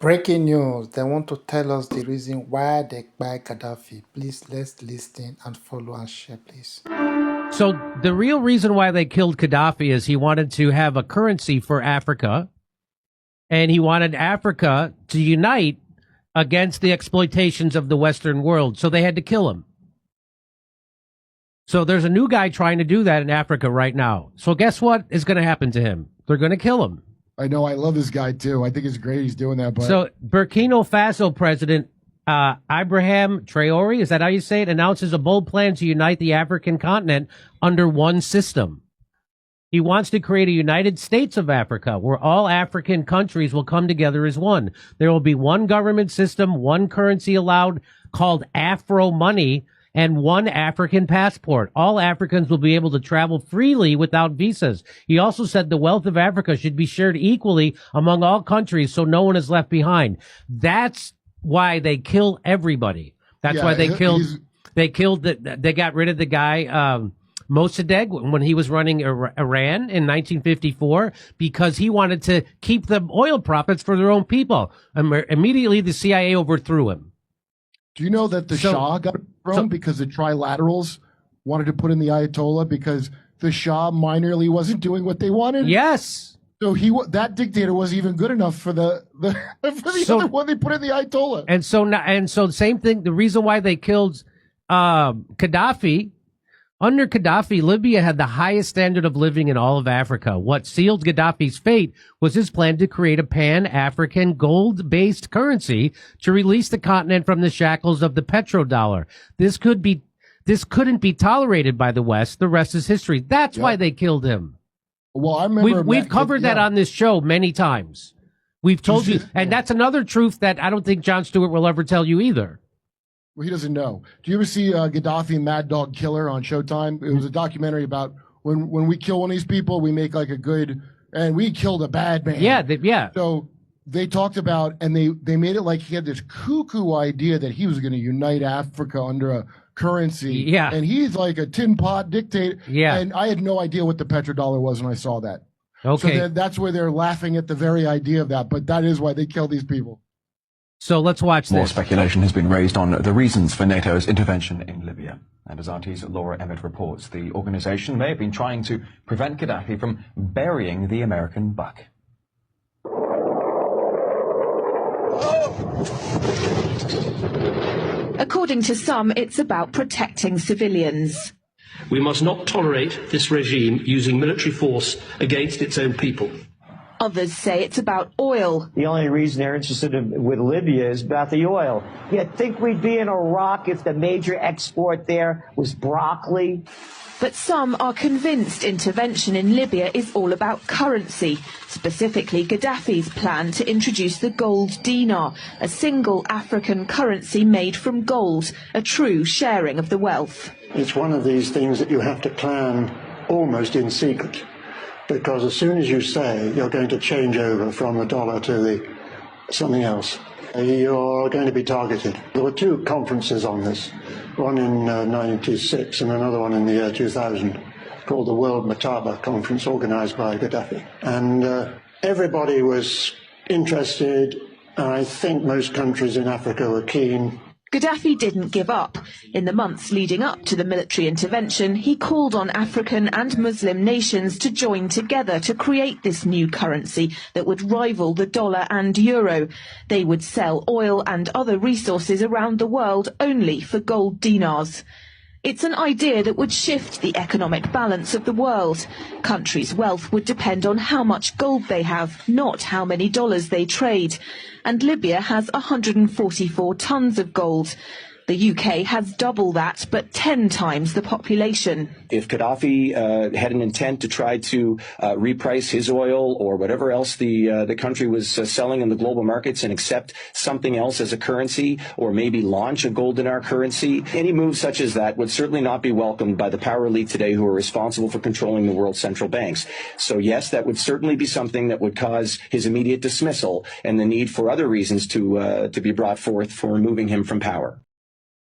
Breaking news. They want to tell us the reason why they buy Gaddafi. Please let's listen and follow and share, please. So the real reason why they killed Gaddafi is he wanted to have a currency for Africa, and he wanted Africa to unite against the exploitations of the Western world. So they had to kill him. So there's a new guy trying to do that in Africa right now. So guess what is going to happen to him? They're going to kill him. I know. I love this guy too. I think it's great he's doing that. But So Burkina Faso President Ibrahim Traore, is that how you say it, announces a bold plan to unite the African continent under one system. He wants to create a United States of Africa where all African countries will come together as one. There will be one government system, one currency allowed called Afro money, and one African passport. All Africans will be able to travel freely without visas. He also said the wealth of Africa should be shared equally among all countries so no one is left behind. That's why they kill everybody. That's why they they got rid of the guy, Mossadegh, when he was running Iran in 1954, because he wanted to keep the oil profits for their own people. Immediately, the CIA overthrew him. do you know that the Shah got thrown because the trilaterals wanted to put in the Ayatollah because the Shah minorly wasn't doing what they wanted? Yes. So that dictator wasn't even good enough for the other one they put in the Ayatollah. And so same thing. The reason why they killed Gaddafi. Under Gaddafi, Libya had the highest standard of living in all of Africa. What sealed Gaddafi's fate was his plan to create a pan-African gold-based currency to release the continent from the shackles of the petrodollar. This couldn't be tolerated by the West. The rest is history. That's why they killed him. Well, I remember we've covered that on this show many times. We've told you, and that's another truth that I don't think Jon Stewart will ever tell you either. Well, he doesn't know. Do you ever see Gaddafi and Mad Dog Killer on Showtime? It was a documentary about when we kill one of these people, we make like a good, and we killed a bad man. Yeah. So they talked about, and they made it like he had this cuckoo idea that he was going to unite Africa under a currency. Yeah. And he's like a tin pot dictator. Yeah. And I had no idea what the petrodollar was when I saw that. Okay. So that's where they're laughing at the very idea of that. But that is why they kill these people. So let's watch this. More speculation has been raised on the reasons for NATO's intervention in Libya. And as RT's Laura Emmett reports, the organization may have been trying to prevent Gaddafi from burying the American buck. According to some, it's about protecting civilians. We must not tolerate this regime using military force against its own people. Others say it's about oil. The only reason they're interested with Libya is about the oil. You'd think we'd be in Iraq if the major export there was broccoli. But some are convinced intervention in Libya is all about currency, specifically Gaddafi's plan to introduce the gold dinar, a single African currency made from gold, a true sharing of the wealth. It's one of these things that you have to plan almost in secret, because as soon as you say you're going to change over from the dollar to something else, you're going to be targeted. There were two conferences on this, one in 1996 and another one in the year 2000, called the World Mataba Conference, organized by Gaddafi. And everybody was interested, and I think most countries in Africa were keen. Gaddafi didn't give up. In the months leading up to the military intervention, he called on African and Muslim nations to join together to create this new currency that would rival the dollar and euro. They would sell oil and other resources around the world only for gold dinars. It's an idea that would shift the economic balance of the world. Countries' wealth would depend on how much gold they have, not how many dollars they trade. And Libya has 144 tons of gold. The UK has double that, but 10 times the population. If Gaddafi had an intent to try to reprice his oil or whatever else the country was selling in the global markets and accept something else as a currency, or maybe launch a gold dinar currency, any move such as that would certainly not be welcomed by the power elite today who are responsible for controlling the world's central banks. So yes, that would certainly be something that would cause his immediate dismissal and the need for other reasons to be brought forth for removing him from power.